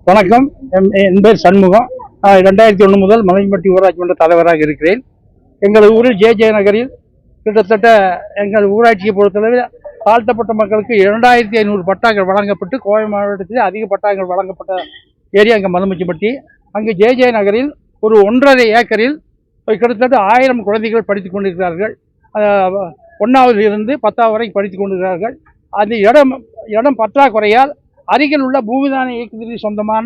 வணக்கம். என் பேர் சண்முகம். 2001 முதல் மலைம்பட்டி ஊராட்சி மன்ற தலைவராக இருக்கிறேன். எங்கள் ஊரில் ஜே நகரில் கிட்டத்தட்ட எங்கள் ஊராட்சியை பொறுத்தளவில் தாழ்த்தப்பட்ட மக்களுக்கு 2500 பட்டாக்கள் வழங்கப்பட்டு கோவை மாவட்டத்தில் அதிக பட்டாக்கள் வழங்கப்பட்ட ஏரியா அங்கே மலைம்பட்டி. அங்கு ஜே நகரில் ஒரு 1.5 ஏக்கரில் கிட்டத்தட்ட 1000 குழந்தைகள் படித்துக் கொண்டிருக்கிறார்கள். 1வது இருந்து 10வது வரை படித்துக் கொண்டிருக்கிறார்கள். அந்த இடம் பற்றாக்குறையால் அருகில் உள்ள பூமிதான இயக்கத்திற்கு சொந்தமான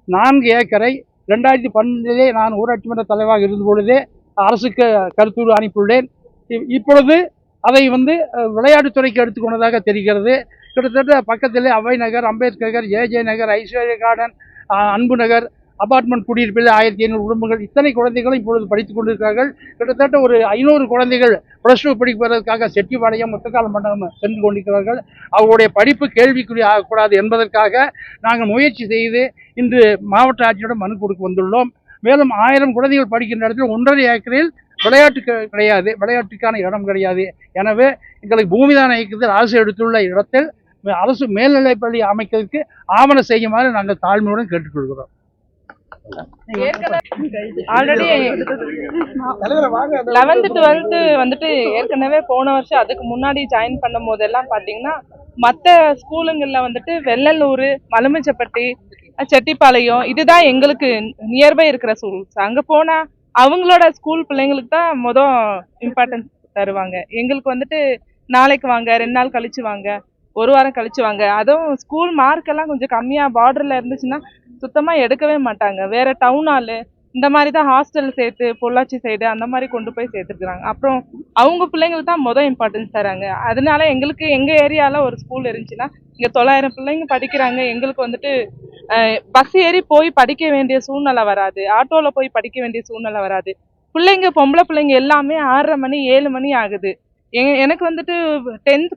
4 ஏக்கரை 2012 நான் ஊராட்சி மன்ற தலைவராக இருந்த பொழுதே அரசுக்கு கருத்தூர் அனுப்பியுள்ளேன். இப்பொழுது அதை விளையாட்டுத்துறைக்கு எடுத்துக்கொண்டதாக தெரிகிறது. கிட்டத்தட்ட பக்கத்தில் அவை நகர், அம்பேத்கர், ஜே நகர், ஐஸ்வர்யா கார்டன், அன்பு நகர், அபார்ட்மெண்ட் குடியிருப்பில் 1500 குடும்பங்கள் இத்தனை குழந்தைகளும் இப்பொழுது படித்துக் கொண்டிருக்கிறார்கள். கிட்டத்தட்ட ஒரு 500 குழந்தைகள் +2 படிப்பதற்காக செட்டிப்பாளையம் முத்தக்கால மண்டபம் சென்று கொண்டிருக்கிறார்கள். அவருடைய படிப்பு கேள்விக்குறி ஆகக்கூடாது என்பதற்காக நாங்கள் முயற்சி செய்து இன்று மாவட்ட ஆட்சியிடம் மனு கொடுக்க வந்துள்ளோம். மேலும் 1000 குழந்தைகள் படிக்கின்ற இடத்தில் 1.5 ஏக்கரில் விளையாட்டு கிடையாது, விளையாட்டுக்கான இடம் கிடையாது. எனவே எங்களுக்கு பூமிதான இயக்கத்தில் அரசு எடுத்துள்ள இடத்தில் அரசு மேல்நிலைப்பள்ளி அமைக்கிறதுக்கு ஆவணம் செய்யுமாறு நாங்கள் தாழ்மையுடன் கேட்டுக்கொள்கிறோம். ஆல்ரெடி 11th 12th ஏற்கனவே போன வருஷம் அதுக்கு முன்னாடி ஜாயின் பண்ணும் போதெல்லாம் பாத்தீங்கன்னா மற்ற ஸ்கூலுங்கள்ல வெள்ளலூர், மலுமிச்சப்பட்டி, செட்டிப்பாளையம் இதுதான் எங்களுக்கு நியர்பை இருக்கிற ஸ்கூல்ஸ். அங்க போனா அவங்களோட ஸ்கூல் பிள்ளைங்களுக்கு தான் இம்பார்ட்டன்ஸ் தருவாங்க. எங்களுக்கு நாளைக்கு வாங்க, 2 நாள் கழிச்சு வாங்க, 1 வாரம் கழிச்சு வாங்க. அதுவும் ஸ்கூல் மார்க் எல்லாம் கொஞ்சம் கம்மியா பார்டர்ல இருந்துச்சுன்னா சுத்தமா எடுக்கவே மாட்டாங்க. வேற டவுன் ஹாலு இந்த மாதிரி தான் ஹாஸ்டல் சேர்த்து பொள்ளாச்சி சைடு அந்த மாதிரி கொண்டு போய் சேர்த்துருக்குறாங்க. அப்புறம் அவங்க பிள்ளைங்களுக்கு தான் இம்பார்ட்டன்ஸ் தராங்க. அதனால எங்களுக்கு எங்க ஏரியால ஒரு ஸ்கூல் இருந்துச்சுன்னா இங்க 900 பிள்ளைங்க படிக்கிறாங்க. எங்களுக்கு பஸ் ஏறி போய் படிக்க வேண்டிய சூழ்நிலை வராது, ஆட்டோல போய் படிக்க வேண்டிய சூழ்நிலை வராது. பிள்ளைங்க பொம்பளை பிள்ளைங்க எல்லாமே 6:30 மணி 7 மணி ஆகுது. எனக்கு 10th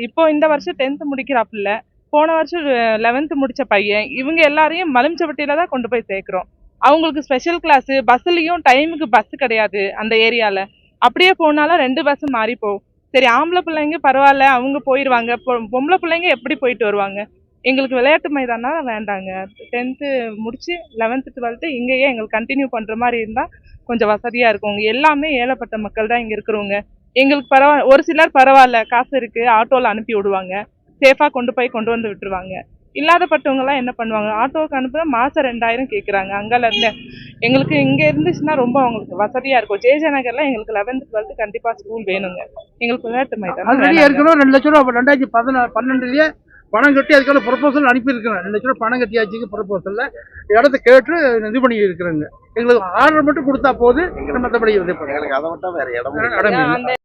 இப்போ இந்த வருஷம் 10th முடிக்கிற பிள்ளை, போன வருஷம் 11th முடிச்ச பையன், இவங்க எல்லாரையும் மலுமிச்சப்பட்டியில தான் கொண்டு போய் சேர்க்கிறோம். அவங்களுக்கு ஸ்பெஷல் கிளாஸ், பஸ்லயும் டைமுக்கு பஸ் கிடையாது அந்த ஏரியால. அப்படியே போனாலும் 2 பஸ் மாறி போகும். சரி, ஆம்பளை பிள்ளைங்க பரவாயில்ல, அவங்க போயிடுவாங்க, பொம்பளை பிள்ளைங்க எப்படி போயிட்டு வருவாங்க? எங்களுக்கு விளையாட்டு மைதானம் வேண்டாங்க. 10th முடிச்சு 11th 12th இங்கேயே எங்களுக்கு கண்டினியூ பண்ற மாதிரி இருந்தா கொஞ்சம் வசதியா இருக்கும். எல்லாமே ஏழைப்பட்ட மக்கள் தான் இங்க இருக்கிறவங்க. எங்களுக்கு பரவாயில்ல, ஒரு சிலர் பரவாயில்ல, காசு இருக்கு, ஆட்டோல அனுப்பி விடுவாங்க, சேஃபா கொண்டு வந்து விட்டுருவாங்க. இல்லாதப்பட்டவங்க எல்லாம் என்ன பண்ணுவாங்க, ஆட்டோவுக்கு அனுப்புற மாசம் 2000 கேட்குறாங்க. அங்கால இருந்து எங்களுக்கு இங்க இருந்துச்சுன்னா ரொம்ப அவங்களுக்கு வசதியா இருக்கும். ஜே நகர்ல எங்களுக்கு 11th 12th கண்டிப்பா ஸ்கூல் வேணுங்க. எங்களுக்கு விளையாட்டு மைதானம் 2 லட்சம் ரூபா 2012 பணம் கட்டி அதுக்கான ப்ரொபோசல் அனுப்பியிருக்கிறேன். 2 லட்சம் ரூபா பணம் கட்டியாச்சுக்கு ப்ரொபோசல்ல இடத்த கேட்டு இது பண்ணி இருக்கிறாங்க. எங்களுக்கு ஆர்டர் மட்டும் கொடுத்தா போது, மற்றபடி அதை விட்டா வேற இடம்